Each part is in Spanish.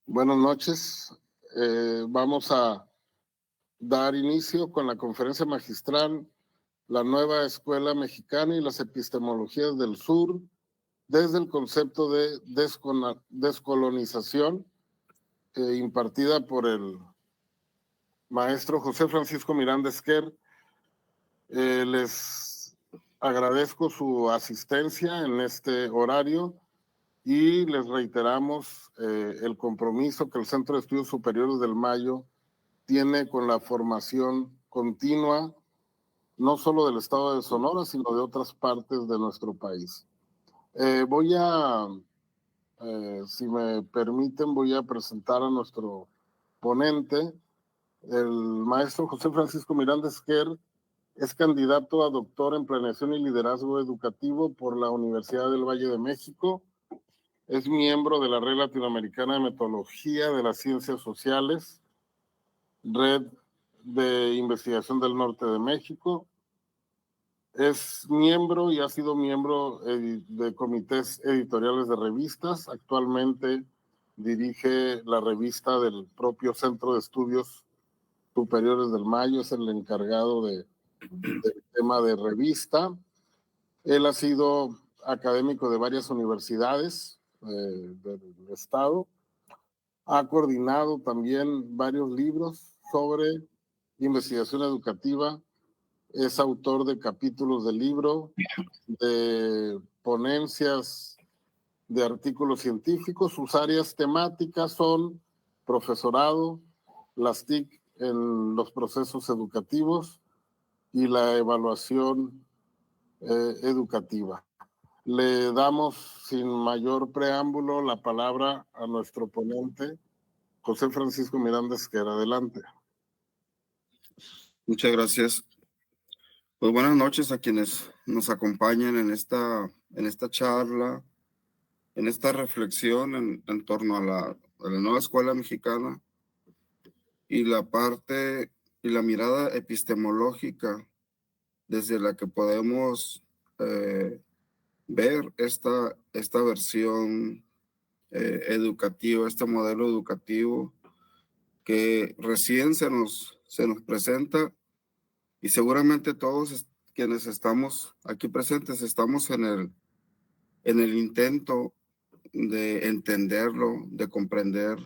Buenas noches. Vamos a dar inicio con la conferencia magistral, la nueva escuela mexicana y las epistemologías del sur, desde el concepto de descolonización, impartida por el maestro José Francisco Miranda Esquer. Les agradezco su asistencia en este horario y les reiteramos el compromiso que el Centro de Estudios Superiores del Mayo tiene con la formación continua, no solo del estado de Sonora, sino de otras partes de nuestro país. Si me permiten, voy a presentar a nuestro ponente, el maestro José Francisco Miranda Esquer. Es candidato a doctor en Planeación y Liderazgo Educativo por la Universidad del Valle de México. Es miembro de la Red Latinoamericana de Metodología de las Ciencias Sociales, Red de Investigación del Norte de México. Es miembro y ha sido miembro de comités editoriales de revistas. Actualmente dirige la revista del propio Centro de Estudios Superiores del Mayo, es el encargado del tema de revista. Él ha sido académico de varias universidades del estado. Ha coordinado también varios libros sobre investigación educativa. Es autor de capítulos de libro, de ponencias, de artículos científicos. Sus áreas temáticas son profesorado, las TIC en los procesos educativos y la evaluación educativa. Le damos sin mayor preámbulo la palabra a nuestro ponente, José Francisco Miranda Esquer. Adelante. Muchas gracias. Pues buenas noches a quienes nos acompañan en esta charla, en esta reflexión en torno a la nueva escuela mexicana y la parte y la mirada epistemológica desde la que podemos ver esta versión educativa, este modelo educativo que recién se nos presenta. Y seguramente todos quienes estamos aquí presentes estamos en el intento de entenderlo, de comprender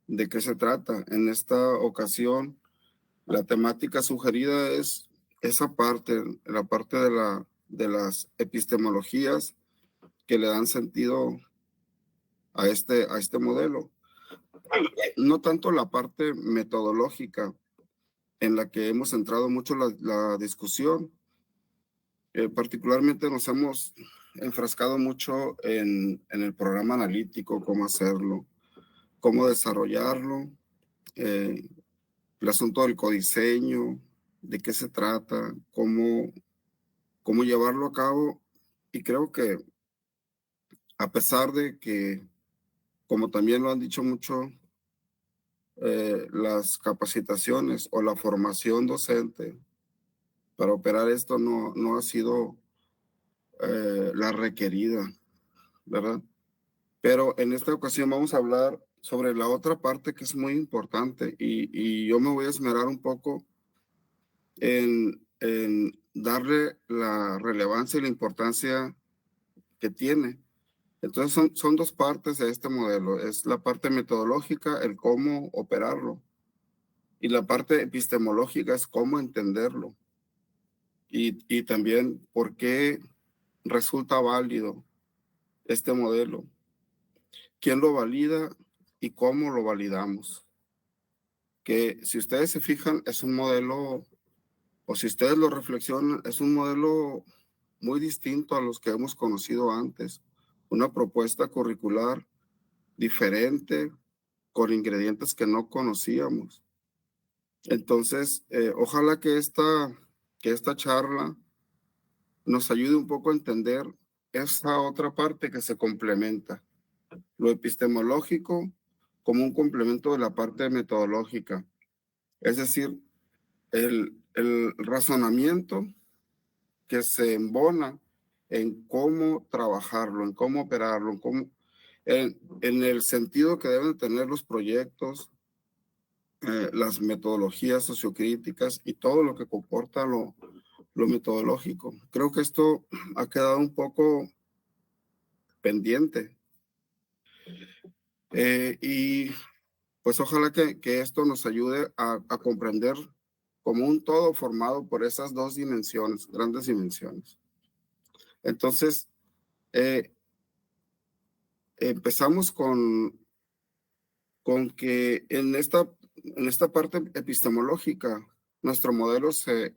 de qué se trata. En esta ocasión, la temática sugerida es esa parte, la parte de las epistemologías que le dan sentido a este modelo. No tanto la parte metodológica en la que hemos centrado mucho la discusión. Particularmente nos hemos enfrascado mucho en el programa analítico, cómo hacerlo, cómo desarrollarlo, el asunto del codiseño, de qué se trata, cómo llevarlo a cabo. Y creo que a pesar de que, como también lo han dicho mucho, las capacitaciones o la formación docente para operar esto no ha sido la requerida, ¿verdad? Pero en esta ocasión vamos a hablar sobre la otra parte que es muy importante y yo me voy a esmerar un poco en darle la relevancia y la importancia que tiene. Entonces son dos partes de este modelo. Es la parte metodológica, el cómo operarlo, y la parte epistemológica es cómo entenderlo y también por qué resulta válido este modelo. ¿Quién lo valida y cómo lo validamos? Que si ustedes se fijan, es un modelo, o si ustedes lo reflexionan, es un modelo muy distinto a los que hemos conocido antes. Una propuesta curricular diferente, con ingredientes que no conocíamos. Entonces, ojalá que esta charla nos ayude un poco a entender esa otra parte que se complementa. Lo epistemológico como un complemento de la parte metodológica. Es decir, el razonamiento que se embona en cómo trabajarlo, en cómo operarlo, en el sentido que deben tener los proyectos, las metodologías sociocríticas y todo lo que comporta lo metodológico. Creo que esto ha quedado un poco pendiente. Y pues ojalá que esto nos ayude a comprender como un todo formado por esas dos dimensiones, grandes dimensiones. Entonces, empezamos con que en esta parte epistemológica, nuestro modelo se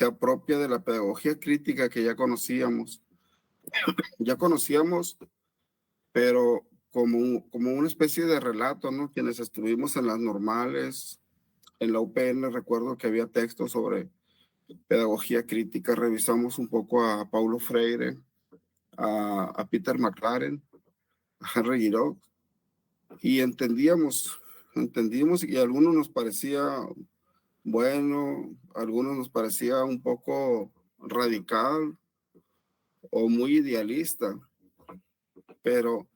apropia de la pedagogía crítica que ya conocíamos. Ya conocíamos, pero como una especie de relato, ¿no? Quienes estuvimos en las normales, en la UPN, recuerdo que había textos sobre pedagogía crítica, revisamos un poco a Paulo Freire, a Peter McLaren, a Henry Giraud, y entendimos, y a algunos nos parecía bueno, a algunos nos parecía un poco radical o muy idealista, pero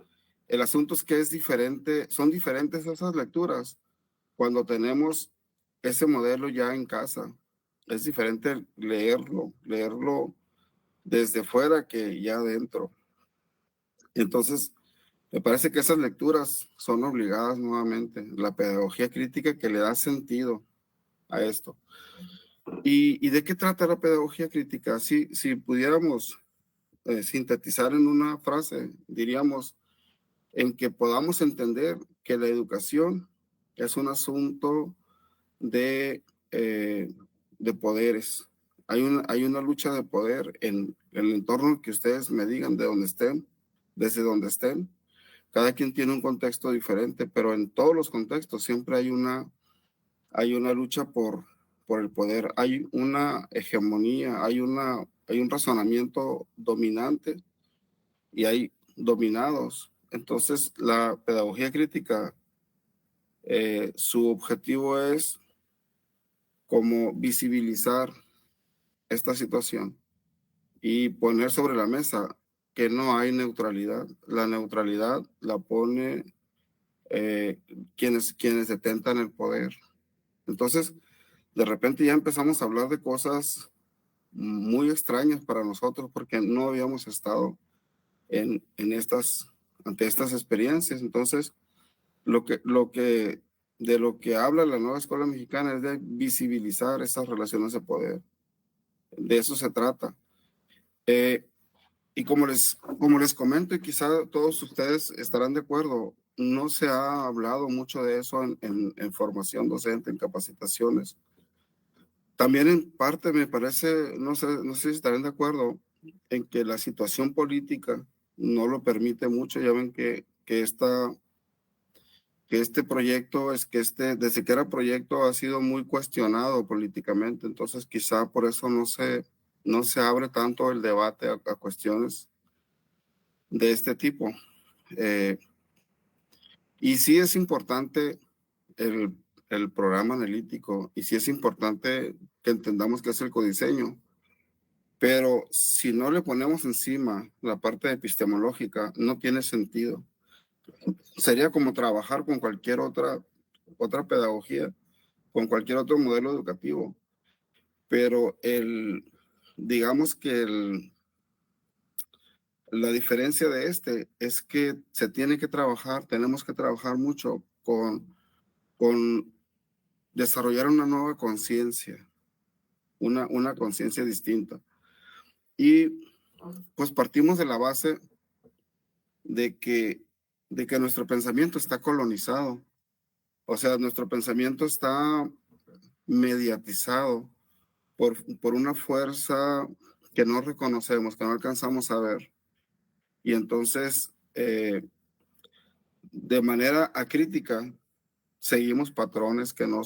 el asunto es que es diferente, son diferentes esas lecturas cuando tenemos ese modelo ya en casa. Es diferente leerlo desde fuera que ya adentro. Entonces, me parece que esas lecturas son obligadas nuevamente, la pedagogía crítica que le da sentido a esto. ¿Y de qué trata la pedagogía crítica? Si pudiéramos sintetizar en una frase, diríamos en que podamos entender que la educación es un asunto de poderes. Hay una lucha de poder en el entorno que ustedes me digan de donde estén, desde donde estén. Cada quien tiene un contexto diferente, pero en todos los contextos siempre hay una lucha por el poder, hay una hegemonía, hay un razonamiento dominante y hay dominados. Entonces, la pedagogía crítica, su objetivo es como visibilizar esta situación y poner sobre la mesa que no hay neutralidad. La neutralidad la pone quienes detentan el poder. Entonces, de repente ya empezamos a hablar de cosas muy extrañas para nosotros porque no habíamos estado ante estas experiencias. Entonces, de lo que habla la nueva escuela mexicana es de visibilizar esas relaciones de poder. De eso se trata. Y como les comento, y quizá todos ustedes estarán de acuerdo, no se ha hablado mucho de eso en formación docente, en capacitaciones. También en parte me parece, no sé si estarán de acuerdo, en que la situación política no lo permite mucho. Ya ven que este proyecto, desde que era proyecto, ha sido muy cuestionado políticamente. Entonces quizá por eso no se abre tanto el debate a cuestiones de este tipo. Y sí es importante el programa analítico, y sí es importante que entendamos qué es el codiseño, pero si no le ponemos encima la parte epistemológica, no tiene sentido. Sería como trabajar con cualquier otra pedagogía, con cualquier otro modelo educativo, pero digamos que la diferencia de este es que tenemos que trabajar mucho con desarrollar una nueva conciencia, una conciencia distinta. Y pues partimos de la base de que nuestro pensamiento está colonizado. O sea, nuestro pensamiento está mediatizado por una fuerza que no reconocemos, que no alcanzamos a ver. Y entonces, de manera acrítica, seguimos patrones que no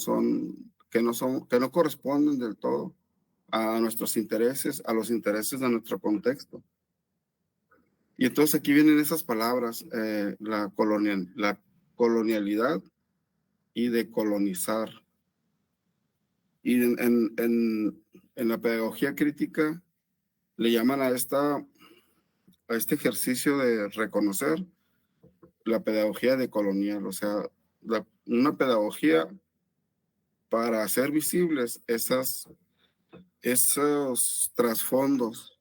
corresponden del todo a nuestros intereses, a los intereses de nuestro contexto. Y entonces aquí vienen esas palabras, la colonialidad y decolonizar. Y en la pedagogía crítica le llaman a este ejercicio de reconocer la pedagogía decolonial, o sea, una pedagogía para hacer visibles esos trasfondos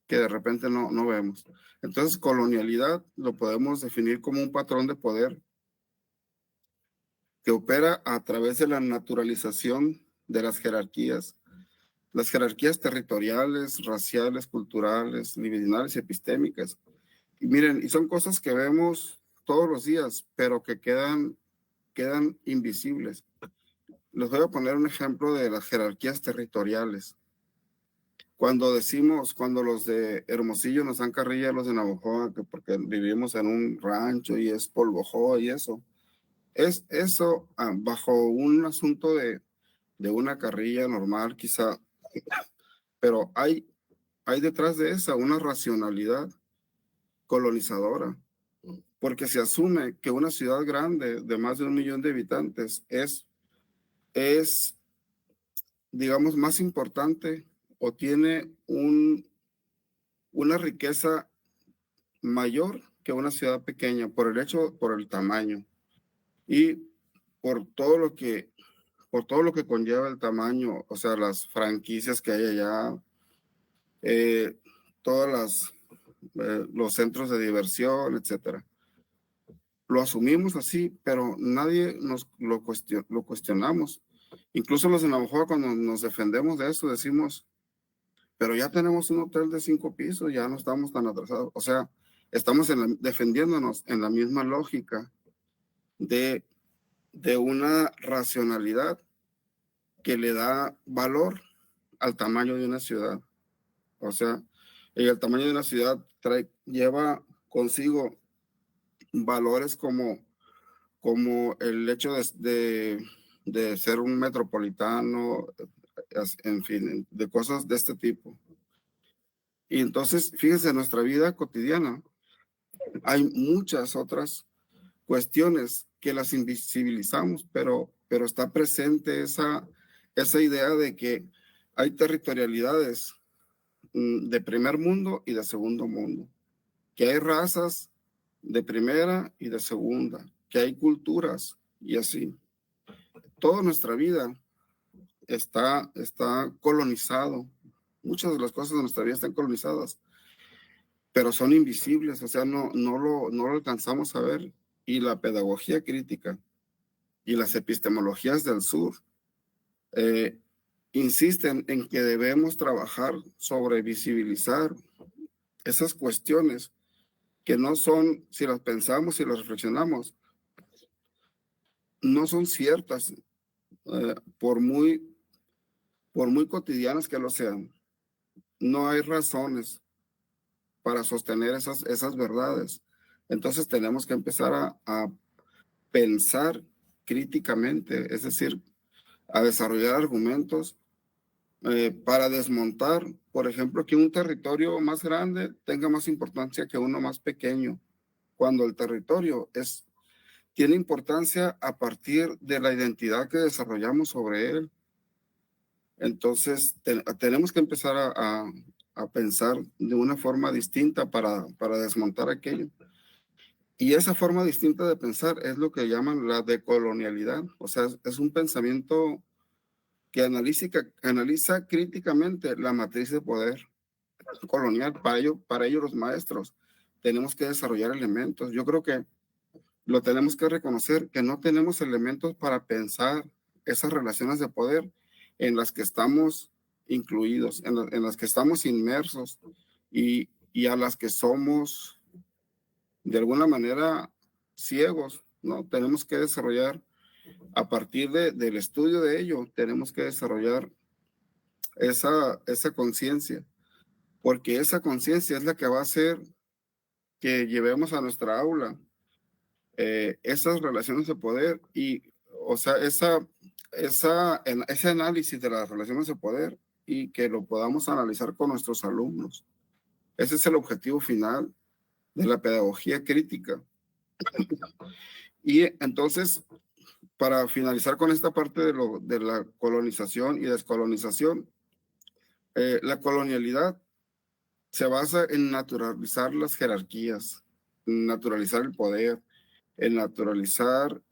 que de repente no vemos. Entonces, colonialidad lo podemos definir como un patrón de poder que opera a través de la naturalización de las jerarquías territoriales, raciales, culturales, libidinales y epistémicas. Y miren, y son cosas que vemos todos los días, pero que quedan invisibles. Les voy a poner un ejemplo de las jerarquías territoriales. Cuando los de Hermosillo nos dan carrilla a los de Navojoa, que porque vivimos en un rancho y es polvojoa y eso, es eso bajo un asunto de una carrilla normal quizá, pero hay detrás de esa una racionalidad colonizadora, porque se asume que una ciudad grande de más de 1 millón de habitantes es digamos, más importante o tiene una riqueza mayor que una ciudad pequeña por el tamaño y por todo lo que, por todo lo que conlleva el tamaño, o sea, las franquicias que hay allá, eh, los centros de diversión, etcétera. Lo asumimos así, pero nadie lo cuestionamos. Incluso los de Navajo, cuando nos defendemos de eso, decimos, pero ya tenemos un hotel de 5 pisos, ya no estamos tan atrasados. O sea, estamos defendiéndonos en la misma lógica de, de una racionalidad que le da valor al tamaño de una ciudad. O sea, y el tamaño de una ciudad lleva consigo valores como el hecho de ser un metropolitano, en fin, de cosas de este tipo. Y entonces, fíjense, en nuestra vida cotidiana hay muchas otras cuestiones que las invisibilizamos, pero está presente esa idea de que hay territorialidades de primer mundo y de segundo mundo, que hay razas de primera y de segunda, que hay culturas y así. Toda nuestra vida está colonizado. Muchas de las cosas de nuestra vida están colonizadas, pero son invisibles, o sea, no lo alcanzamos a ver. Y la pedagogía crítica y las epistemologías del sur eh, insisten en que debemos trabajar sobre visibilizar esas cuestiones que no son, si las pensamos y las reflexionamos, no son ciertas, eh, por muy, por muy cotidianas que lo sean. No hay razones para sostener esas verdades. Entonces tenemos que empezar a pensar críticamente, es decir, a desarrollar argumentos para desmontar, por ejemplo, que un territorio más grande tenga más importancia que uno más pequeño, cuando el territorio tiene importancia a partir de la identidad que desarrollamos sobre él. Entonces, tenemos que empezar a pensar de una forma distinta para desmontar aquello. Y esa forma distinta de pensar es lo que llaman la decolonialidad. O sea, es un pensamiento que analiza críticamente la matriz de poder colonial. Para ello los maestros tenemos que desarrollar elementos. Yo creo que lo tenemos que reconocer, que no tenemos elementos para pensar esas relaciones de poder en las que estamos incluidos, en las que estamos inmersos y a las que somos de alguna manera ciegos, ¿no? Tenemos que desarrollar, a partir del estudio de ello, tenemos que desarrollar esa conciencia, porque esa conciencia es la que va a hacer que llevemos a nuestra aula esas relaciones de poder y, o sea, ese análisis de las relaciones de poder y que lo podamos analizar con nuestros alumnos. Ese es el objetivo final de la pedagogía crítica. Y entonces, para finalizar con esta parte de la colonización y descolonización, la colonialidad se basa en naturalizar las jerarquías. naturalizar el poder, el naturalizar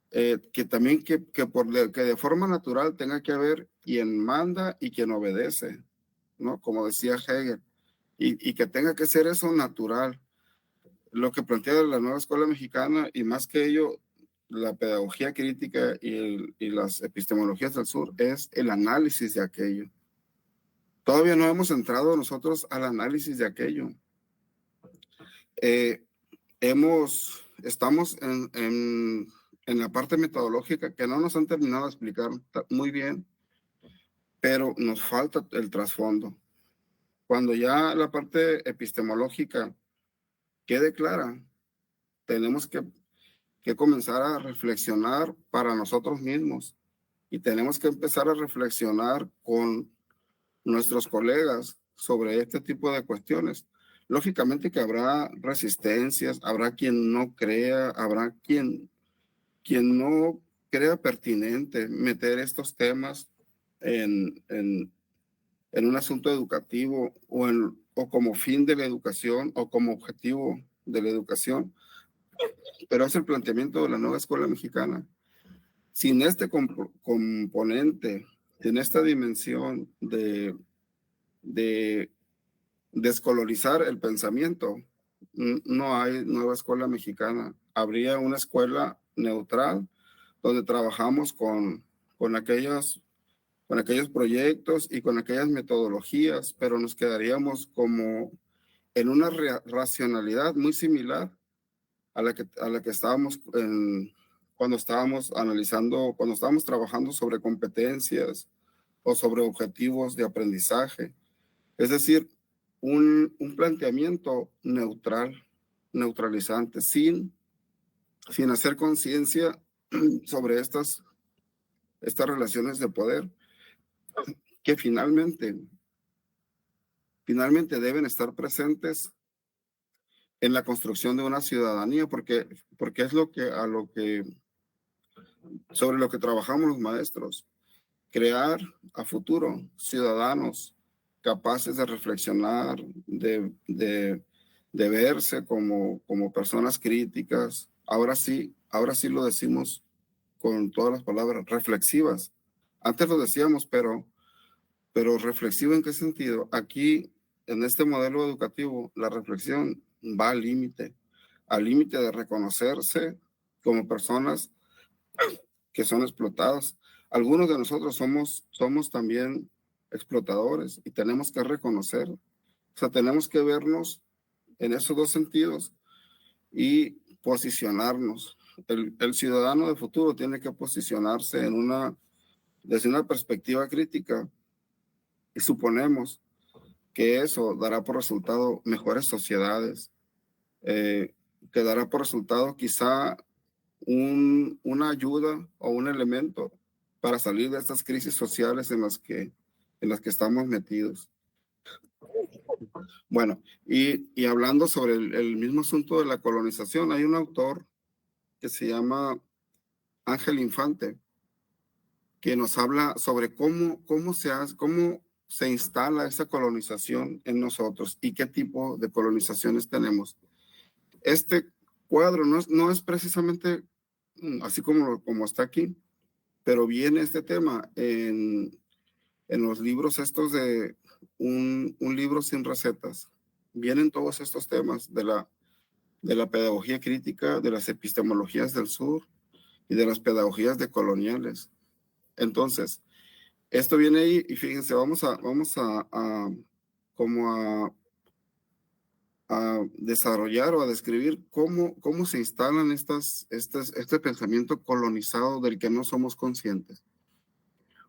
que también que de forma natural tenga que haber quien manda y quien obedece, ¿no? Como decía Hegel, y que tenga que ser eso natural. Lo que plantea la nueva escuela mexicana, y más que ello, la pedagogía crítica y las epistemologías del sur, es el análisis de aquello. Todavía no hemos entrado nosotros al análisis de aquello. Estamos en la parte metodológica que no nos han terminado de explicar muy bien, pero nos falta el trasfondo. Cuando ya la parte epistemológica quede clara, tenemos que comenzar a reflexionar para nosotros mismos y tenemos que empezar a reflexionar con nuestros colegas sobre este tipo de cuestiones. Lógicamente que habrá resistencias, habrá quien no crea, habrá quien no crea pertinente meter estos temas en un asunto educativo o como fin de la educación o como objetivo de la educación, pero es el planteamiento de la nueva escuela mexicana. Sin este componente, sin esta dimensión de descolorizar el pensamiento, no hay nueva escuela mexicana. Habría una escuela neutral donde trabajamos con aquellos proyectos y con aquellas metodologías, pero nos quedaríamos como en una racionalidad muy similar a la que estábamos cuando estábamos analizando, cuando estábamos trabajando sobre competencias o sobre objetivos de aprendizaje. Es decir, un planteamiento neutral, neutralizante, sin hacer conciencia sobre estas relaciones de poder que finalmente deben estar presentes en la construcción de una ciudadanía, porque es sobre lo que trabajamos los maestros, crear a futuro ciudadanos capaces de reflexionar, de verse como personas críticas. Ahora sí lo decimos con todas las palabras, reflexivas. Antes lo decíamos, pero reflexivo ¿en qué sentido? Aquí, en este modelo educativo, la reflexión va al límite de reconocerse como personas que son explotadas. Algunos de nosotros somos también explotadores y tenemos que reconocer, o sea, tenemos que vernos en esos dos sentidos y posicionarnos. El ciudadano de futuro tiene que posicionarse desde una perspectiva crítica, y suponemos que eso dará por resultado mejores sociedades, que dará por resultado quizá una ayuda o un elemento para salir de estas crisis sociales en las que estamos metidos. Bueno, y hablando sobre el mismo asunto de la colonización, hay un autor que se llama Ángel Infante, que nos habla sobre cómo se instala esa colonización en nosotros y qué tipo de colonizaciones tenemos. Este cuadro no es precisamente así como está aquí, pero viene este tema en los libros estos de un libro sin recetas. Vienen todos estos temas de la pedagogía crítica, de las epistemologías del sur y de las pedagogías decoloniales. Entonces, esto viene ahí y fíjense, vamos a desarrollar o a describir cómo se instalan este pensamiento colonizado del que no somos conscientes.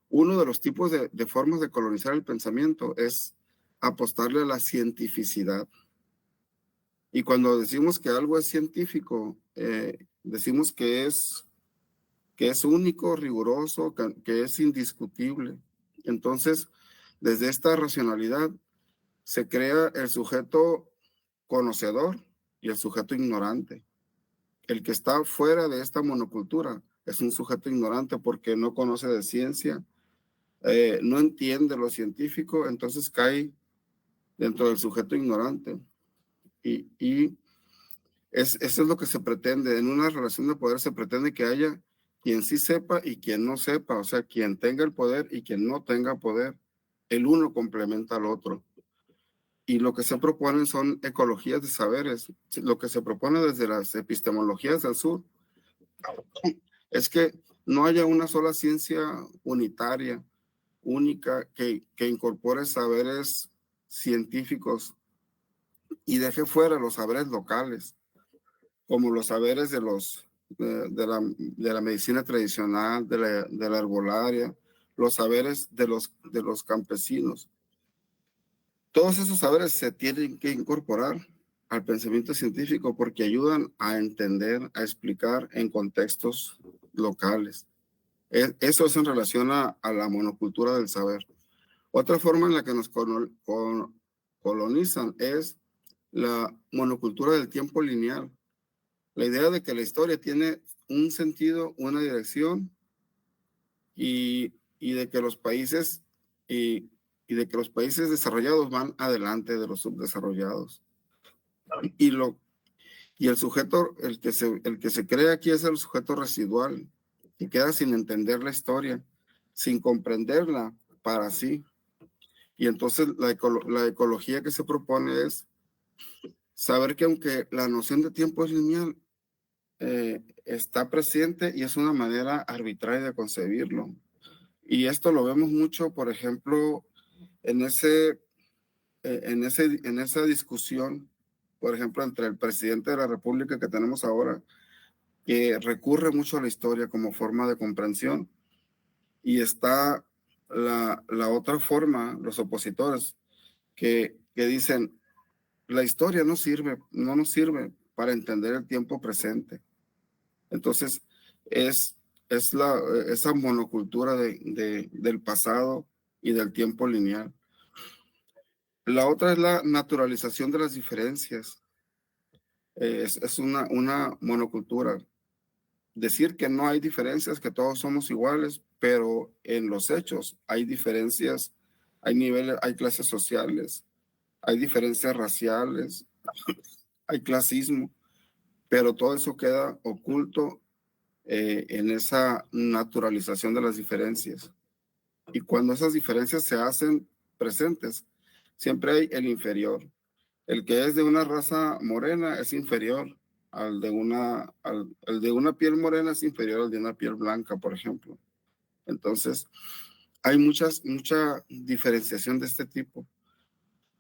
Uno de los tipos de formas de colonizar el pensamiento es apostarle a la cientificidad. Y cuando decimos que algo es científico, decimos que es único, riguroso, que es indiscutible. Entonces, desde esta racionalidad se crea el sujeto conocedor y el sujeto ignorante. El que está fuera de esta monocultura es un sujeto ignorante porque no conoce de ciencia, no entiende lo científico, entonces cae dentro del sujeto ignorante. Y Eso es lo que se pretende. En una relación de poder se pretende que haya quien sí sepa y quien no sepa, o sea, quien tenga el poder y quien no tenga poder. El uno complementa al otro. Y lo que se proponen son ecologías de saberes. Lo que se propone desde las epistemologías del sur es que no haya una sola ciencia unitaria, única, que incorpore saberes científicos y deje fuera los saberes locales, como los saberes de la medicina tradicional, de la herbolaria, los saberes de los campesinos. Todos esos saberes se tienen que incorporar al pensamiento científico porque ayudan a entender, a explicar en contextos locales. Eso es en relación a la monocultura del saber. Otra forma en la que nos colonizan es la monocultura del tiempo lineal. La idea de que la historia tiene un sentido, una dirección y de que los países y de que los países desarrollados van adelante de los subdesarrollados. Y, lo, y el sujeto, el que se cree aquí es el sujeto residual, que queda sin entender la historia, sin comprenderla para sí. Y entonces la ecología que se propone es saber que aunque la noción de tiempo es lineal, está presente y es una manera arbitraria de concebirlo. Y esto lo vemos mucho, por ejemplo, en esa discusión, por ejemplo, entre el presidente de la República que tenemos ahora, que recurre mucho a la historia como forma de comprensión, y está la otra forma, los opositores, que dicen, la historia no nos sirve para entender el tiempo presente. Entonces, es, esa monocultura del pasado y del tiempo lineal. La otra es la naturalización de las diferencias. Es una monocultura. Decir que no hay diferencias, que todos somos iguales, pero en los hechos hay diferencias, hay niveles, hay clases sociales, hay diferencias raciales, hay clasismo, pero todo eso queda oculto en esa naturalización de las diferencias. Y cuando esas diferencias se hacen presentes, siempre hay el inferior. El que es de una raza morena es inferior el de una piel morena es inferior al de una piel blanca, por ejemplo. Entonces, hay mucha diferenciación de este tipo.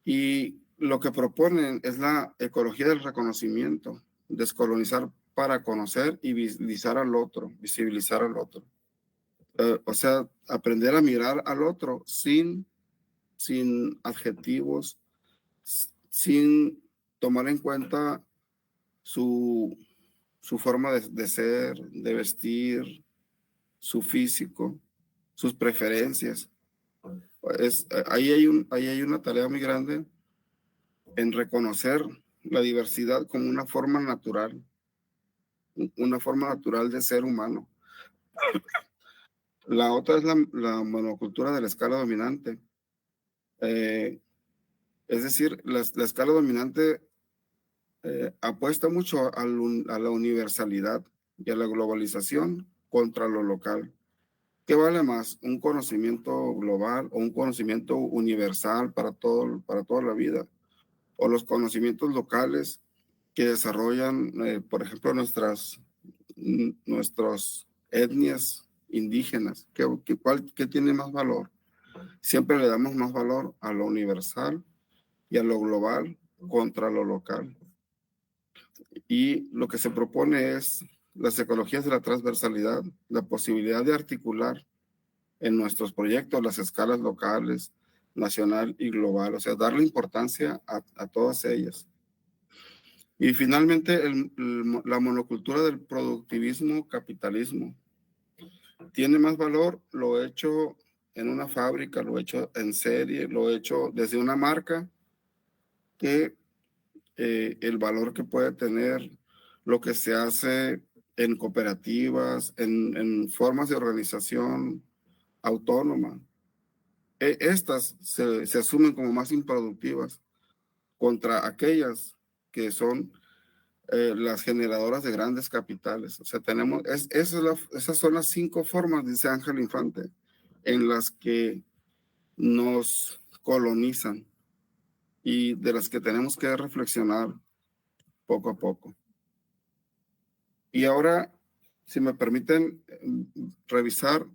Y lo que proponen es la ecología del reconocimiento, descolonizar para conocer y visibilizar al otro, o sea, aprender a mirar al otro sin adjetivos, sin tomar en cuenta su, su forma de ser, de vestir, su físico, sus preferencias. Ahí hay una tarea muy grande en reconocer la diversidad como una forma natural de ser humano. La otra es la monocultura de la escala dominante. Es decir, la escala dominante apuesta mucho a la universalidad y a la globalización contra lo local. ¿Qué vale más? ¿Un conocimiento global o un conocimiento universal para toda la vida? ¿O los conocimientos locales que desarrollan, por ejemplo, nuestras etnias indígenas? ¿Qué tiene más valor? Siempre le damos más valor a lo universal y a lo global contra lo local. Y lo que se propone es las ecologías de la transversalidad, la posibilidad de articular en nuestros proyectos las escalas locales, nacional y global, o sea, darle importancia a todas ellas. Y finalmente, la monocultura del productivismo, capitalismo. Tiene más valor lo hecho en una fábrica, lo hecho en serie, lo hecho desde una marca, que el valor que puede tener lo que se hace en cooperativas, en formas de organización autónoma. Estas se asumen como más improductivas contra aquellas que son las generadoras de grandes capitales. O sea, esas son las 5 formas, dice Ángel Infante, en las que nos colonizan y de las que tenemos que reflexionar poco a poco. Y ahora, si me permiten revisar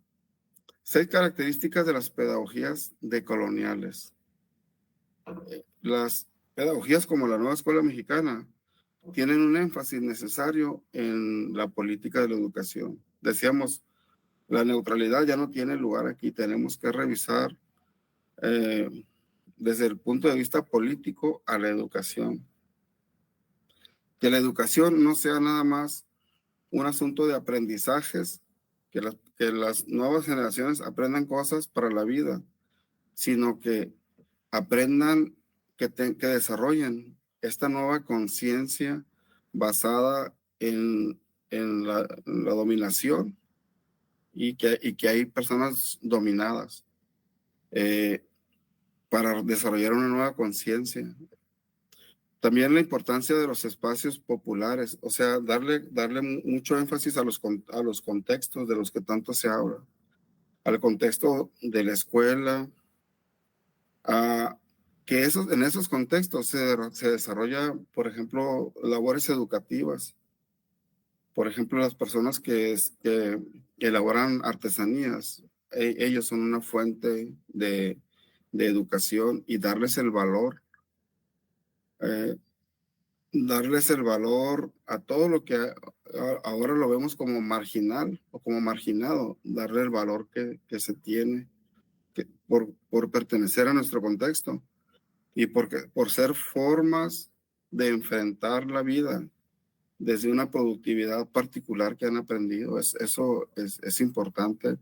6 características de las pedagogías decoloniales. Las pedagogías como la nueva escuela mexicana tienen un énfasis necesario en la política de la educación. Decíamos, la neutralidad ya no tiene lugar aquí, tenemos que revisar desde el punto de vista político a la educación. Que la educación no sea nada más un asunto de aprendizajes, que las nuevas generaciones aprendan cosas para la vida, sino que aprendan, que desarrollen esta nueva conciencia basada en la dominación y que hay personas dominadas para desarrollar una nueva conciencia. También la importancia de los espacios populares, o sea, darle mucho énfasis a los contextos de los que tanto se habla, al contexto de la escuela, que en esos contextos se desarrolla, por ejemplo, labores educativas. Por ejemplo, las personas que elaboran artesanías, ellos son una fuente de educación y darles el valor. Darles el valor a todo lo que ahora lo vemos como marginal o como marginado, darle el valor que se tiene por pertenecer a nuestro contexto y por ser formas de enfrentar la vida desde una productividad particular que han aprendido. Eso es importante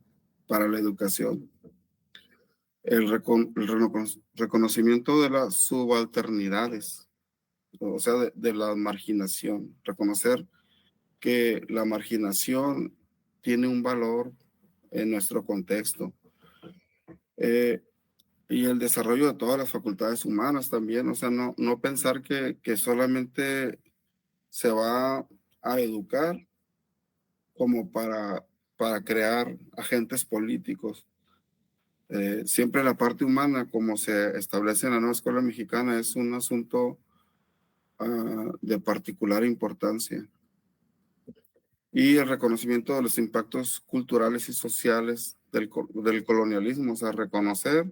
para la educación. El reconocimiento de las subalternidades, o sea, de la marginación, reconocer que la marginación tiene un valor en nuestro contexto. Y el desarrollo de todas las facultades humanas también, o sea, no pensar que solamente se va a educar como para crear agentes políticos. Siempre la parte humana, como se establece en la nueva escuela mexicana, es un asunto de particular importancia. Y el reconocimiento de los impactos culturales y sociales del colonialismo, o sea, reconocer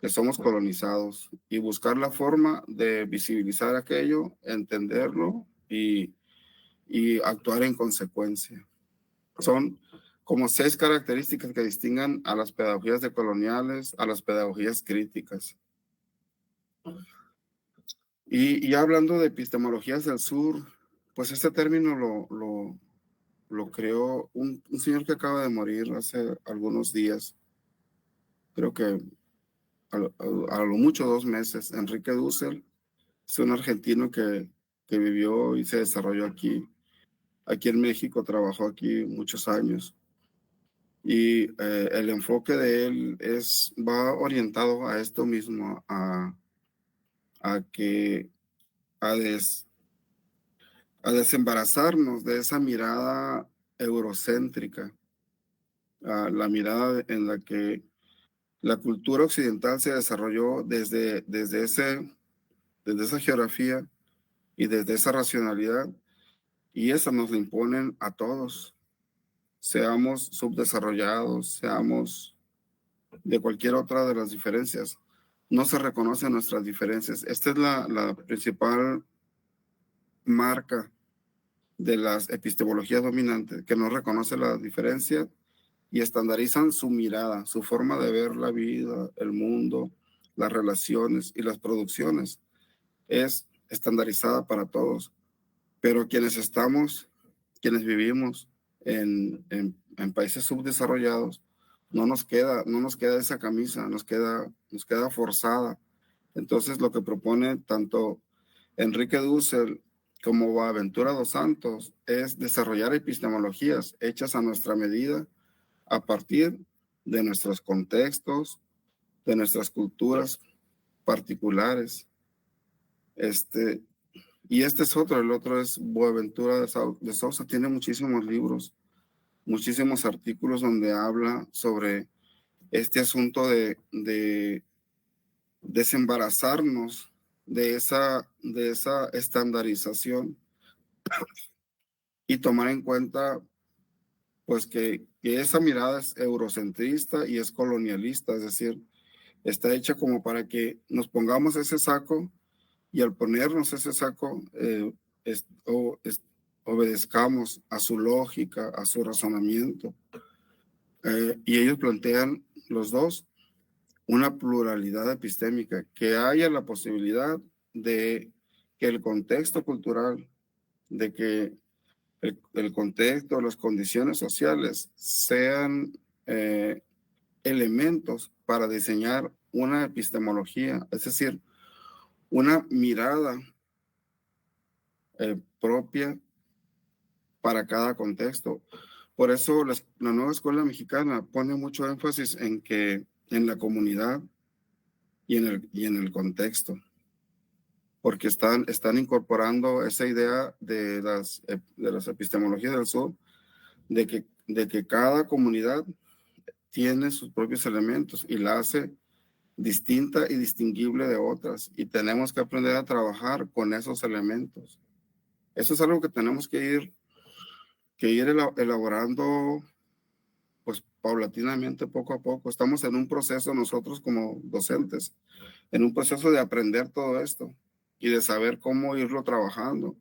que somos colonizados y buscar la forma de visibilizar aquello, entenderlo y actuar en consecuencia. Son como 6 características que distingan a las pedagogías decoloniales, a las pedagogías críticas. Y ya hablando de epistemologías del sur, pues este término lo creó un señor que acaba de morir hace algunos días, creo que a lo mucho 2 meses, Enrique Dussel. Es un argentino que vivió y se desarrolló aquí en México, trabajó aquí muchos años. Y el enfoque de él va orientado a esto mismo, a desembarazarnos de esa mirada eurocéntrica, a la mirada en la que la cultura occidental se desarrolló desde esa geografía y desde esa racionalidad, y esa nos la imponen a todos, seamos subdesarrollados, seamos de cualquier otra de las diferencias. No se reconocen nuestras diferencias. Esta es la principal marca de las epistemologías dominantes, que no reconoce la diferencia y estandarizan su mirada, su forma de ver la vida, el mundo, las relaciones y las producciones. Es estandarizada para todos, pero quienes vivimos en países subdesarrollados, no nos queda esa camisa, nos queda forzada. Entonces, lo que propone tanto Enrique Dussel como Boaventura dos Santos es desarrollar epistemologías hechas a nuestra medida, a partir de nuestros contextos, de nuestras culturas particulares. Y este es otro, el otro es Boaventura de Sousa, tiene muchísimos libros, muchísimos artículos donde habla sobre este asunto de desembarazarnos de esa estandarización y tomar en cuenta pues que esa mirada es eurocentrista y es colonialista, es decir, está hecha como para que nos pongamos ese saco y al ponernos ese saco obedezcamos a su lógica, a su razonamiento. Y ellos plantean los dos una pluralidad epistémica, que haya la posibilidad de que el contexto cultural, de que el contexto, las condiciones sociales sean elementos para diseñar una epistemología, es decir, una mirada propia para cada contexto. Por eso la nueva escuela mexicana pone mucho énfasis en la comunidad y en el contexto, porque están incorporando esa idea de las epistemologías del sur, de que cada comunidad tiene sus propios elementos y la hace distinta y distinguible de otras, y tenemos que aprender a trabajar con esos elementos. Eso es algo que tenemos que ir elaborando pues paulatinamente, poco a poco. Estamos en un proceso nosotros como docentes, en un proceso de aprender todo esto y de saber cómo irlo trabajando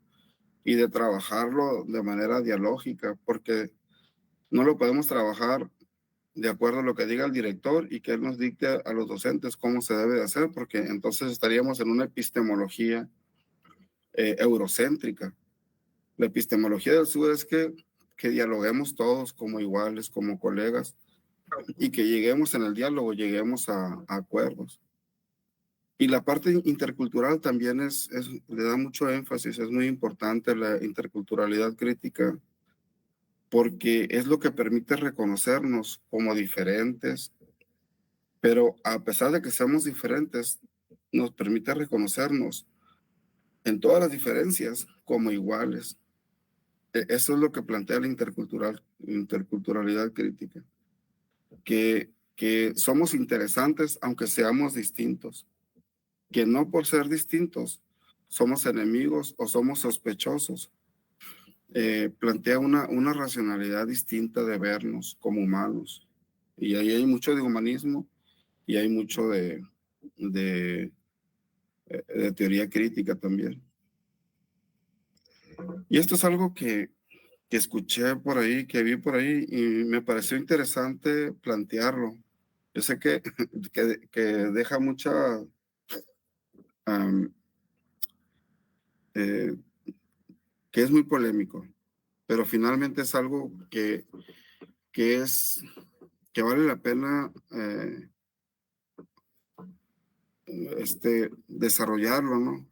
y de trabajarlo de manera dialógica, porque no lo podemos trabajar de acuerdo a lo que diga el director y que él nos dicte a los docentes cómo se debe de hacer, porque entonces estaríamos en una epistemología eurocéntrica. La epistemología del sur es que dialoguemos todos como iguales, como colegas, y que lleguemos en el diálogo, lleguemos a acuerdos. Y la parte intercultural también le da mucho énfasis, es muy importante la interculturalidad crítica, porque es lo que permite reconocernos como diferentes, pero a pesar de que seamos diferentes, nos permite reconocernos en todas las diferencias como iguales. Eso es lo que plantea la interculturalidad crítica, que somos interesantes aunque seamos distintos, que no por ser distintos somos enemigos o somos sospechosos. Plantea una racionalidad distinta de vernos como humanos. Y ahí hay mucho de humanismo y hay mucho de teoría crítica también. Y esto es algo que escuché por ahí, que vi por ahí y me pareció interesante plantearlo. Yo sé que deja mucha, eh, que es muy polémico, pero finalmente es algo que vale la pena desarrollarlo, ¿no?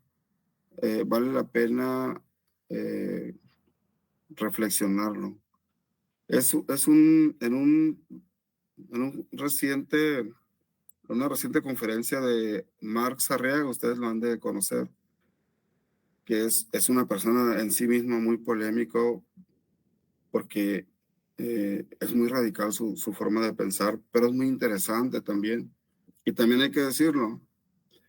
Vale la pena reflexionarlo. En una reciente conferencia de Marc Sarriaga, ustedes lo han de conocer, que es una persona en sí misma muy polémico porque es muy radical su forma de pensar, pero es muy interesante también. Y también hay que decirlo,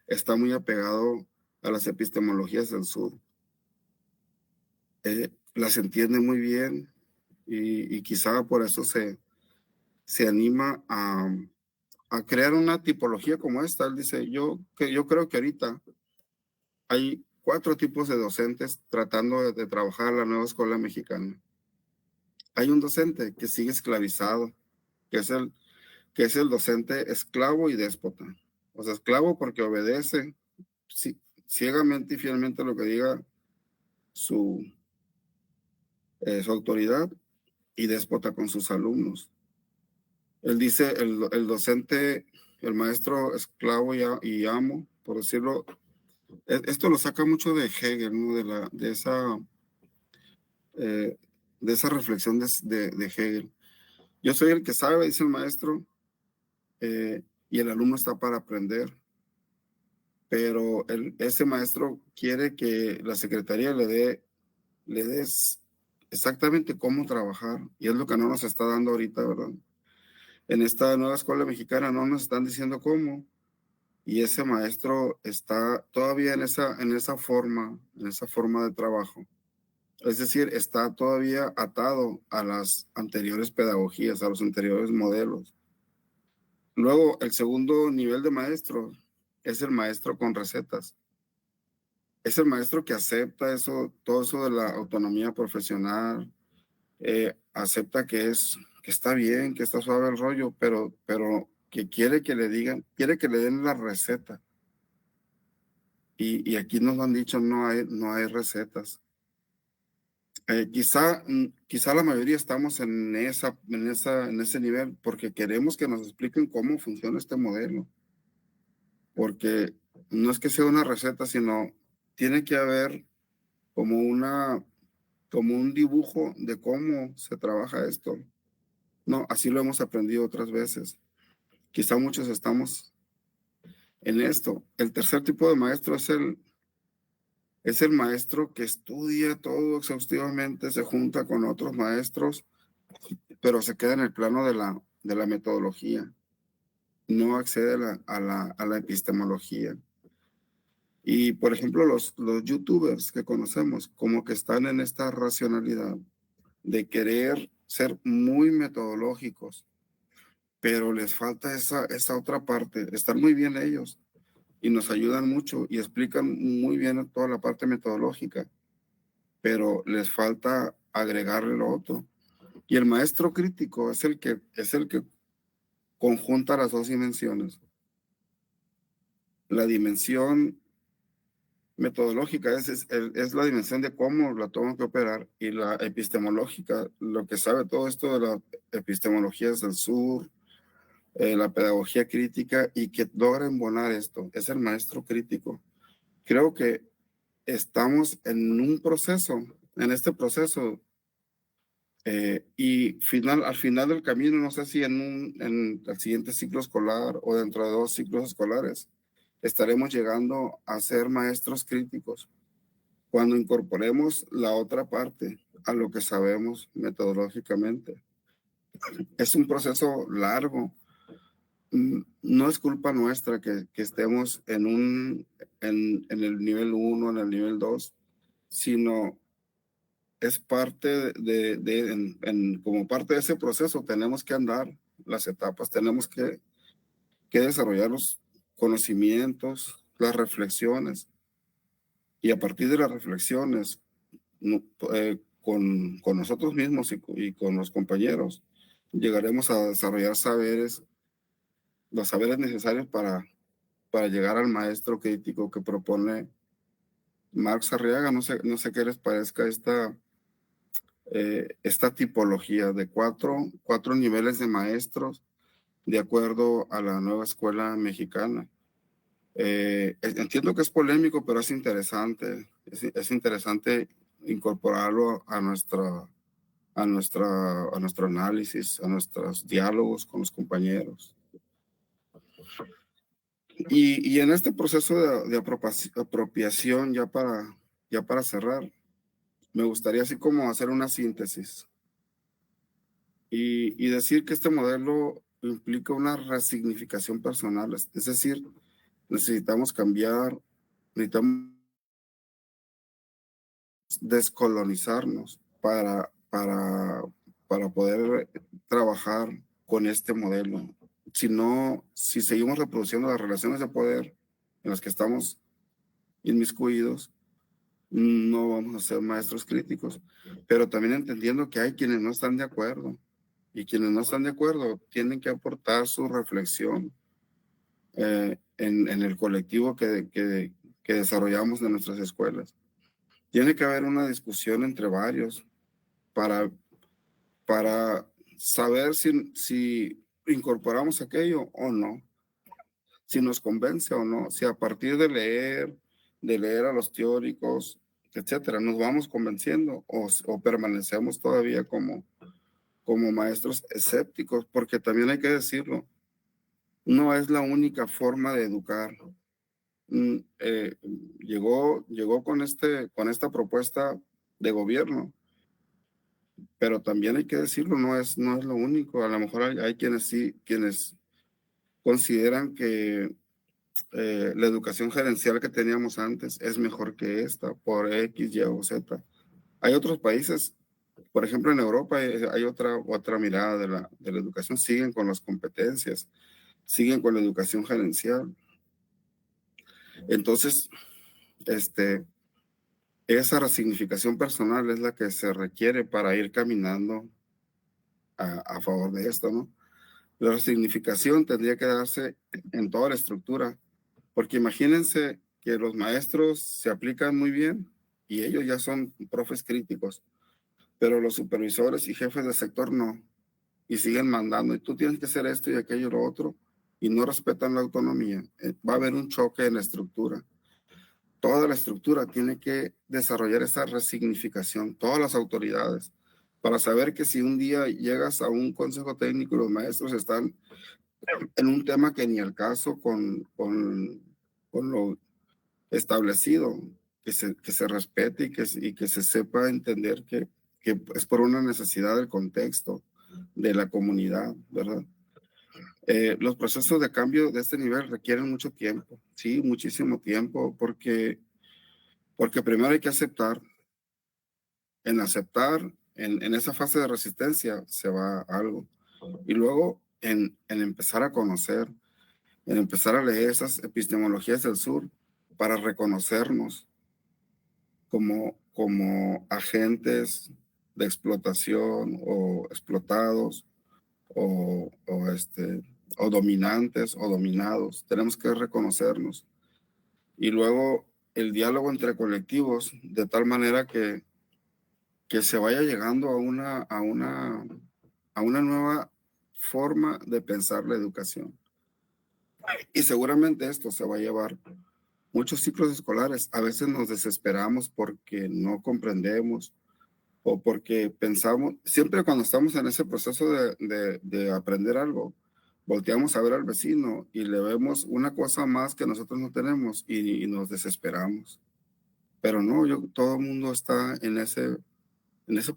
está muy apegado a las epistemologías del sur. Las entiende muy bien y quizá por eso se anima a crear una tipología como esta. Él dice, yo creo que ahorita hay 4 tipos de docentes tratando de trabajar la nueva escuela mexicana. Hay un docente que sigue esclavizado, que es el docente esclavo y déspota. O sea, esclavo porque obedece ciegamente y fielmente lo que diga su autoridad, y déspota con sus alumnos. Él dice, el docente, el maestro esclavo y amo, por decirlo, esto lo saca mucho de Hegel, ¿no? De esa reflexión de Hegel. Yo soy el que sabe, dice el maestro, y el alumno está para aprender. pero ese maestro quiere que la secretaría le des exactamente cómo trabajar, y es lo que no nos está dando ahorita, ¿verdad? En esta nueva escuela mexicana no nos están diciendo cómo, y ese maestro está todavía en esa forma de trabajo. Es decir, está todavía atado a las anteriores pedagogías, a los anteriores modelos. Luego, el segundo nivel de maestro es el maestro con recetas. Es el maestro que acepta eso, todo eso de la autonomía profesional, acepta que está bien, que está suave el rollo, pero que quiere que le digan, quiere que le den la receta. Y aquí nos han dicho, no hay recetas. Quizá la mayoría estamos en ese nivel porque queremos que nos expliquen cómo funciona este modelo. Porque no es que sea una receta, sino tiene que haber como como un dibujo de cómo se trabaja esto. No, así lo hemos aprendido otras veces. Quizá muchos estamos en esto. El tercer tipo de maestro es el maestro que estudia todo exhaustivamente, se junta con otros maestros, pero se queda en el plano de la metodología. No accede a la epistemología. Y, por ejemplo, los youtubers que conocemos, como que están en esta racionalidad de querer ser muy metodológicos, pero les falta esa otra parte. Están muy bien ellos y nos ayudan mucho y explican muy bien toda la parte metodológica, pero les falta agregarle lo otro. Y el maestro crítico es el que conjunta las dos dimensiones. La dimensión metodológica es la dimensión de cómo la tengo que operar, y la epistemológica, lo que sabe todo esto de las epistemologías del sur, la pedagogía crítica, y que logra embonar esto, es el maestro crítico. Creo que estamos en un proceso, en este proceso, y al final del camino, no sé si en el siguiente ciclo escolar o dentro de 2 ciclos escolares, estaremos llegando a ser maestros críticos cuando incorporemos la otra parte a lo que sabemos metodológicamente. Es un proceso largo. No es culpa nuestra que estemos en el nivel 1, en el nivel 2, sino es parte como parte de ese proceso. Tenemos que andar las etapas, tenemos que desarrollar los conocimientos, las reflexiones, y a partir de las reflexiones, con nosotros mismos y con los compañeros, llegaremos a desarrollar los saberes necesarios para llegar al maestro crítico que propone Marx Arriaga. No sé qué les parezca esta tipología de cuatro niveles de maestros de acuerdo a la nueva escuela mexicana. Entiendo que es polémico, pero es interesante. Es interesante incorporarlo a nuestro análisis, a nuestros diálogos con los compañeros. Y en este proceso de apropiación, ya para cerrar, me gustaría así como hacer una síntesis y decir que este modelo implica una resignificación personal. Es decir, necesitamos cambiar, necesitamos descolonizarnos para poder trabajar con este modelo. Si seguimos reproduciendo las relaciones de poder en las que estamos inmiscuidos, no vamos a ser maestros críticos. Pero también entendiendo que hay quienes no están de acuerdo, y quienes no están de acuerdo tienen que aportar su reflexión en el colectivo que desarrollamos en nuestras escuelas. Tiene que haber una discusión entre varios para, para saber si incorporamos aquello o no, si nos convence o no, si a partir de leer a los teóricos, etcétera, nos vamos convenciendo o permanecemos todavía como maestros escépticos, porque también hay que decirlo, no es la única forma de educar. llegó con esta propuesta de gobierno, pero también hay que decirlo, no es lo único. A lo mejor hay quienes consideran que la educación gerencial que teníamos antes es mejor que esta por X, Y o Z. Hay otros países, por ejemplo en Europa hay otra mirada de la educación, siguen con las competencias, siguen con la educación gerencial. Entonces, esa resignificación personal es la que se requiere para ir caminando a favor de esto, ¿no? La resignificación tendría que darse en toda la estructura, porque imagínense que los maestros se aplican muy bien y ellos ya son profes críticos, pero los supervisores y jefes del sector no, y siguen mandando, y tú tienes que hacer esto y aquello y lo otro, y no respetan la autonomía. Va a haber un choque en la estructura. Toda la estructura tiene que desarrollar esa resignificación, todas las autoridades, para saber que si un día llegas a un consejo técnico y los maestros están en un tema que ni al caso con lo establecido, que se respete y que se sepa entender que es por una necesidad del contexto, de la comunidad, ¿verdad? Los procesos de cambio de este nivel requieren mucho tiempo, sí, muchísimo tiempo, porque primero hay que aceptar. En aceptar, en esa fase de resistencia se va algo. Y luego en empezar a conocer, en empezar a leer esas epistemologías del sur para reconocernos como agentes de explotación o explotados o dominantes o dominados. Tenemos que reconocernos. Y luego el diálogo entre colectivos de tal manera que se vaya llegando a una nueva forma de pensar la educación. Y seguramente esto se va a llevar muchos ciclos escolares. A veces nos desesperamos porque no comprendemos o porque pensamos, siempre cuando estamos en ese proceso de aprender algo, volteamos a ver al vecino y le vemos una cosa más que nosotros no tenemos y nos desesperamos. Pero no, todo el mundo está en ese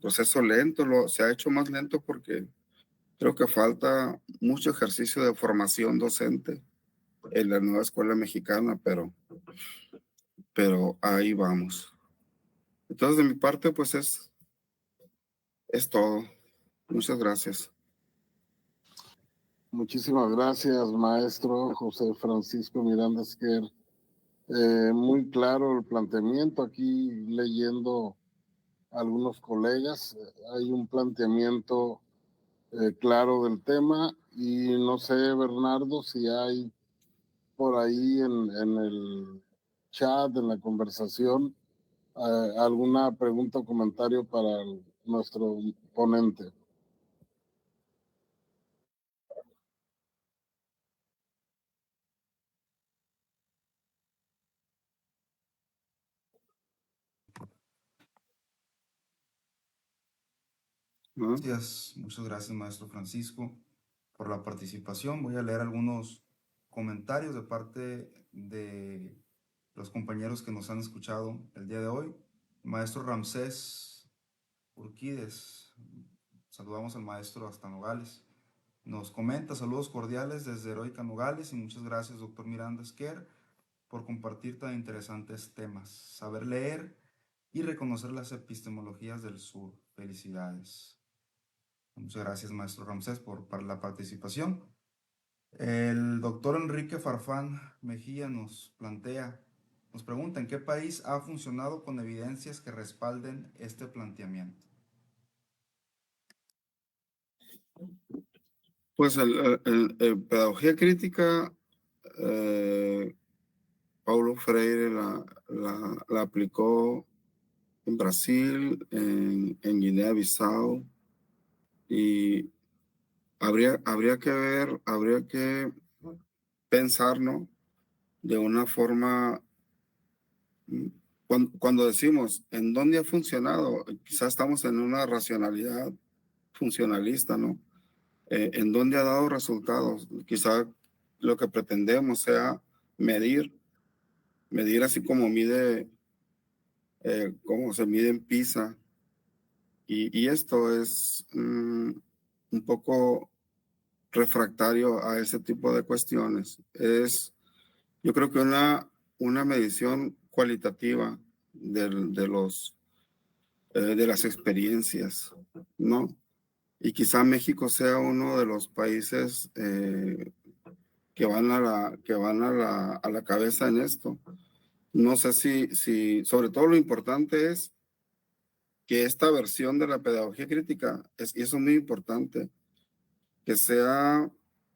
proceso lento, se ha hecho más lento porque creo que falta mucho ejercicio de formación docente en la nueva escuela mexicana, pero ahí vamos. Entonces, de mi parte, pues es todo. Muchas gracias. Muchísimas gracias, maestro José Francisco Miranda Esquer. Muy claro el planteamiento aquí leyendo a algunos colegas. Hay un planteamiento claro del tema y no sé, Bernardo, si hay por ahí en el chat, en la conversación, alguna pregunta o comentario para nuestro ponente. Muchas gracias, maestro Francisco, por la participación. Voy a leer algunos comentarios de parte de los compañeros que nos han escuchado el día de hoy. Maestro Ramsés Urquides, saludamos al maestro hasta Nogales. Nos comenta: saludos cordiales desde Heroica Nogales y muchas gracias, doctor Miranda Esquer, por compartir tan interesantes temas. Saber leer y reconocer las epistemologías del sur. Felicidades. Muchas gracias, maestro Ramsés, por la participación. El doctor Enrique Farfán Mejía nos pregunta: ¿en qué país ha funcionado con evidencias que respalden este planteamiento? Pues el pedagogía crítica, Paulo Freire la aplicó en Brasil, en Guinea-Bissau, y habría que pensar, ¿no? De una forma, cuando decimos en dónde ha funcionado, quizás estamos en una racionalidad funcionalista, ¿no? En dónde ha dado resultados. Quizá lo que pretendemos sea medir medir así como mide, cómo se mide en PISA. Y esto es un poco refractario a ese tipo de cuestiones. Yo creo que una medición cualitativa de las experiencias, ¿no? Y quizá México sea uno de los países que van a la cabeza en esto. No sé si, sobre todo lo importante es que esta versión de la pedagogía crítica, y eso es muy importante, que sea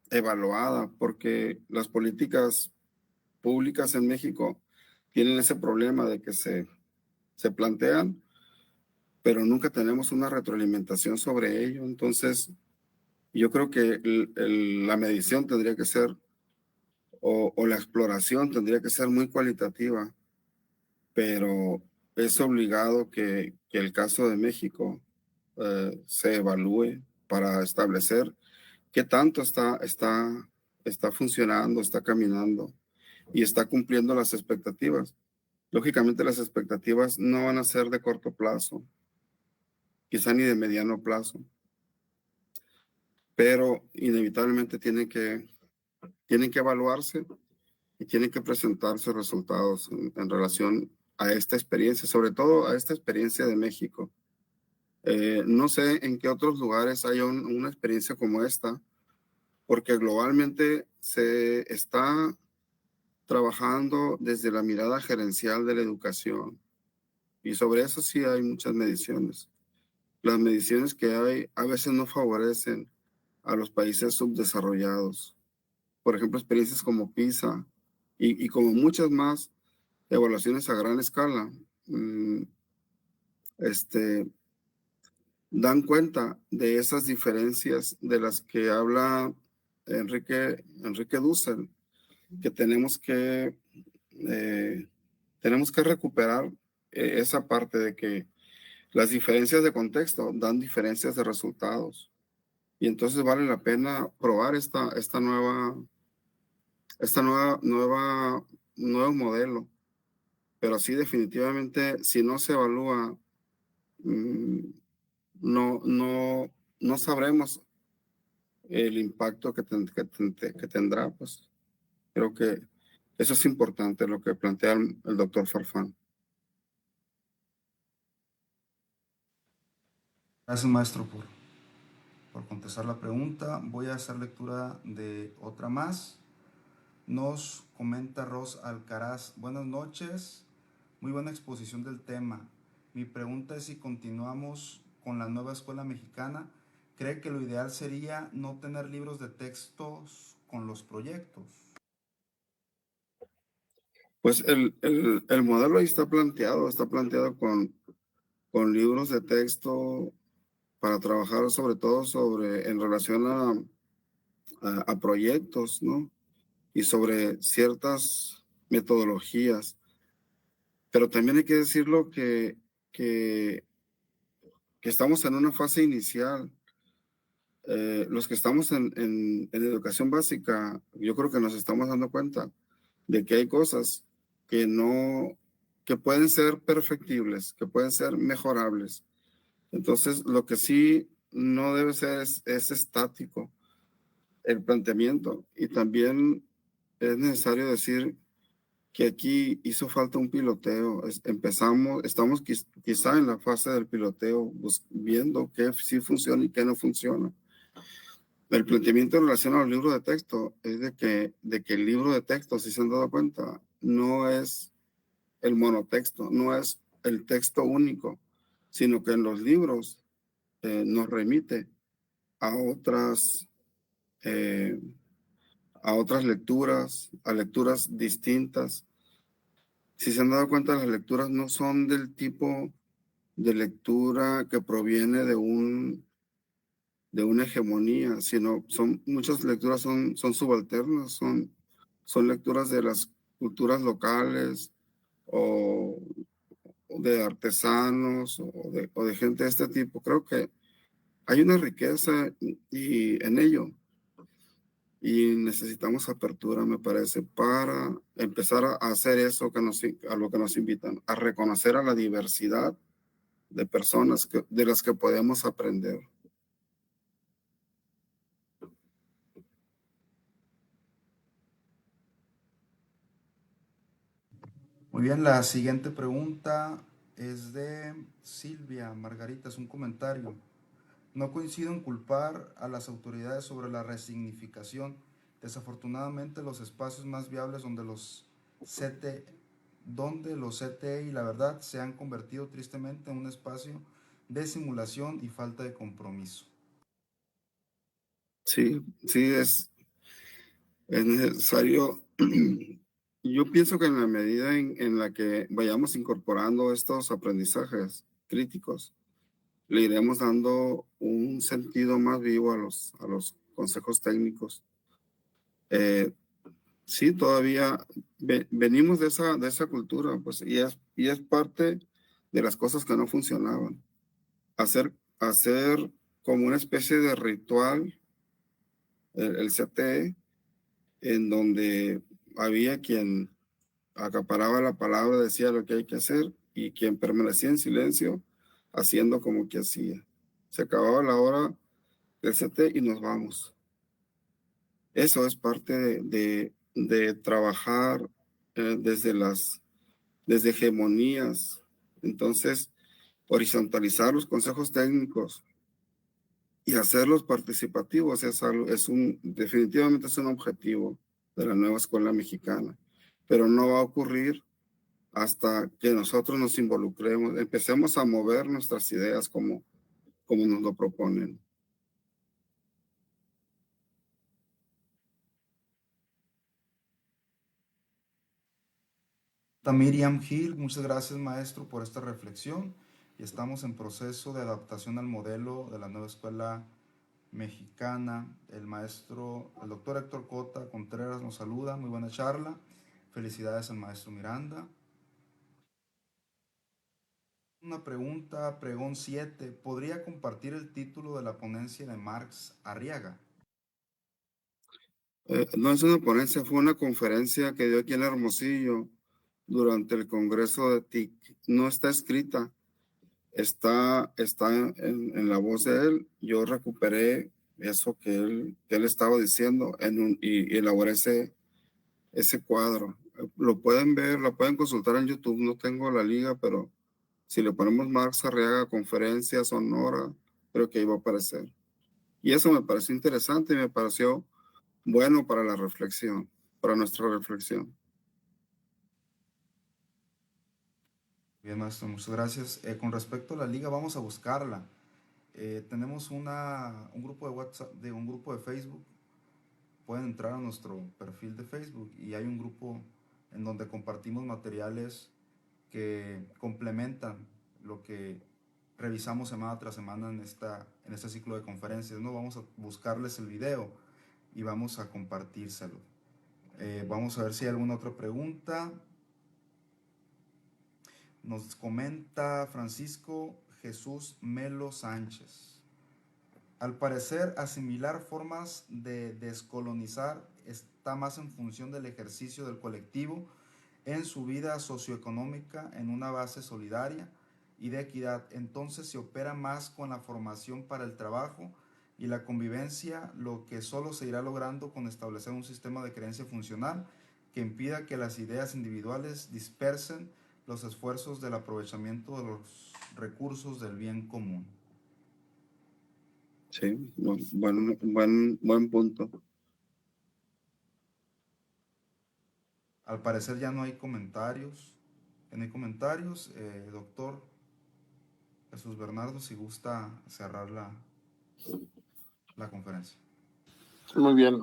evaluada, porque las políticas públicas en México tienen ese problema de que se plantean, pero nunca tenemos una retroalimentación sobre ello. Entonces, yo creo que la medición tendría que ser, o la exploración tendría que ser muy cualitativa, pero es obligado que el caso de México se evalúe para establecer qué tanto está funcionando, está caminando y está cumpliendo las expectativas. Lógicamente las expectativas no van a ser de corto plazo, quizá ni de mediano plazo, pero inevitablemente tienen que evaluarse y tienen que presentarse resultados en relación a esta experiencia, sobre todo a esta experiencia de México. No sé en qué otros lugares haya una experiencia como esta, porque globalmente se está trabajando desde la mirada gerencial de la educación y sobre eso sí hay muchas mediciones. Las mediciones que hay a veces no favorecen a los países subdesarrollados. Por ejemplo, experiencias como PISA y como muchas más evaluaciones a gran escala, dan cuenta de esas diferencias de las que habla Enrique Dussel, que tenemos que recuperar esa parte de que las diferencias de contexto dan diferencias de resultados. Y entonces vale la pena probar nuevo modelo. Pero sí, definitivamente, si no se evalúa, no, no, no sabremos el impacto que tendrá. Pues creo que eso es importante, lo que plantea el doctor Farfán. Gracias, maestro, por contestar la pregunta. Voy a hacer lectura de otra más. Nos comenta Ros Alcaraz: buenas noches, muy buena exposición del tema. Mi pregunta es si continuamos con la nueva escuela mexicana, ¿cree que lo ideal sería no tener libros de textos con los proyectos? Pues el modelo ahí está planteado con libros de texto para trabajar sobre todo en relación a proyectos, ¿no? Y sobre ciertas metodologías. Pero también hay que decirlo que estamos en una fase inicial. Los que estamos en educación básica, yo creo que nos estamos dando cuenta de que hay cosas que que pueden ser perfectibles, que pueden ser mejorables. Entonces, lo que sí no debe ser es estático el planteamiento. Y también es necesario decir que aquí hizo falta un piloteo. Estamos quizá en la fase del piloteo, viendo qué sí funciona y qué no funciona. El planteamiento en relación a los libros de texto es de que el libro de texto, si se han dado cuenta, no es el monotexto, no es el texto único, sino que en los libros nos remite a eh, a otras lecturas, a lecturas distintas. Si se han dado cuenta, las lecturas no son del tipo de lectura que proviene de una hegemonía, sino muchas lecturas son subalternas, son lecturas de las culturas locales o de artesanos o de gente de este tipo. Creo que hay una riqueza y en ello. y necesitamos apertura, me parece, para empezar a hacer eso a lo que nos invitan, a reconocer a la diversidad de personas de las que podemos aprender. Muy bien, la siguiente pregunta es de Silvia Margarita, es un comentario. No coincido en culpar a las autoridades sobre la resignificación. Desafortunadamente, los espacios más viables donde los CTE y la verdad se han convertido tristemente en un espacio de simulación y falta de compromiso. Sí, sí, es necesario. Yo pienso que en la medida en la que vayamos incorporando estos aprendizajes críticos, le iremos dando un sentido más vivo a los consejos técnicos. Sí, todavía venimos de esa cultura, pues, y es parte de las cosas que no funcionaban. Hacer como una especie de ritual el CTE, en donde había quien acaparaba la palabra, decía lo que hay que hacer, y quien permanecía en silencio, haciendo como que hacía. Se acababa la hora del CTE y nos vamos. Eso es parte de trabajar desde hegemonías. Entonces, horizontalizar los consejos técnicos y hacerlos participativos definitivamente es un objetivo de la nueva escuela mexicana, pero no va a ocurrir hasta que nosotros nos involucremos, empecemos a mover nuestras ideas como nos lo proponen. Miriam Gil, muchas gracias maestro por esta reflexión y estamos en proceso de adaptación al modelo de la nueva escuela mexicana. El doctor Héctor Cota Contreras nos saluda, muy buena charla, felicidades al maestro Miranda. Una pregunta, pregón 7, ¿podría compartir el título de la ponencia de Marx Arriaga? No es una ponencia, fue una conferencia que dio aquí en Hermosillo durante el Congreso de TIC. No está escrita, está en la voz de él. Yo recuperé eso que él estaba diciendo y elaboré ese cuadro. Lo pueden ver, lo pueden consultar en YouTube. No tengo la liga, pero si le ponemos Marx Arriaga conferencia sonora, creo que ahí va a aparecer. Y eso me pareció interesante y me pareció bueno para la reflexión, para nuestra reflexión. Bien, maestro, muchas gracias. Con respecto a la liga, vamos a buscarla. Tenemos un grupo de WhatsApp, un grupo de Facebook. Pueden entrar a nuestro perfil de Facebook y hay un grupo en donde compartimos materiales que complementan lo que revisamos semana tras semana en este ciclo de conferencias, ¿no? Vamos a buscarles el video y vamos a compartírselo. Vamos a ver si hay alguna otra pregunta. Nos comenta Francisco Jesús Melo Sánchez. Al parecer, asimilar formas de descolonizar está más en función del ejercicio del colectivo en su vida socioeconómica en una base solidaria y de equidad. Entonces se opera más con la formación para el trabajo y la convivencia, lo que solo se irá logrando con establecer un sistema de creencia funcional que impida que las ideas individuales dispersen los esfuerzos del aprovechamiento de los recursos del bien común. Sí, buen punto. Al parecer ya no hay comentarios. Doctor Jesús Bernardo, si gusta cerrar la conferencia. Muy bien,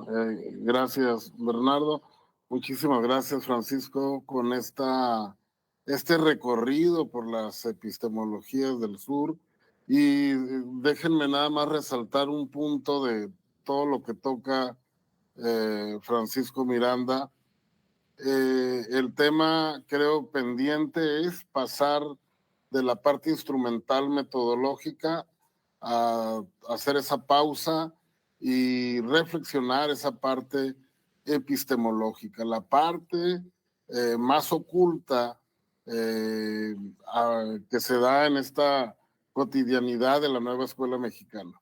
gracias Bernardo. Muchísimas gracias Francisco con este recorrido por las epistemologías del sur. Y déjenme nada más resaltar un punto de todo lo que toca Francisco Miranda. El tema, creo, pendiente es pasar de la parte instrumental metodológica a hacer esa pausa y reflexionar esa parte epistemológica, la parte más oculta que se da en esta cotidianidad de la nueva escuela mexicana.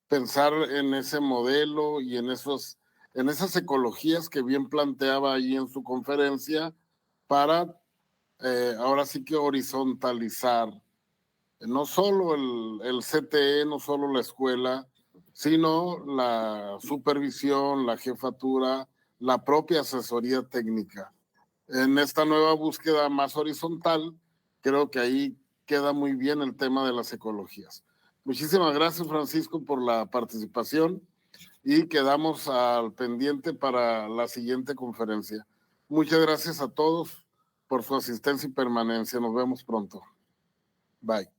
Pensar en ese modelo y en esas ecologías que bien planteaba ahí en su conferencia para ahora sí que horizontalizar no solo el CTE, no solo la escuela, sino la supervisión, la jefatura, la propia asesoría técnica. En esta nueva búsqueda más horizontal, creo que ahí queda muy bien el tema de las ecologías. Muchísimas gracias, Francisco, por la participación y quedamos al pendiente para la siguiente conferencia. Muchas gracias a todos por su asistencia y permanencia. Nos vemos pronto. Bye.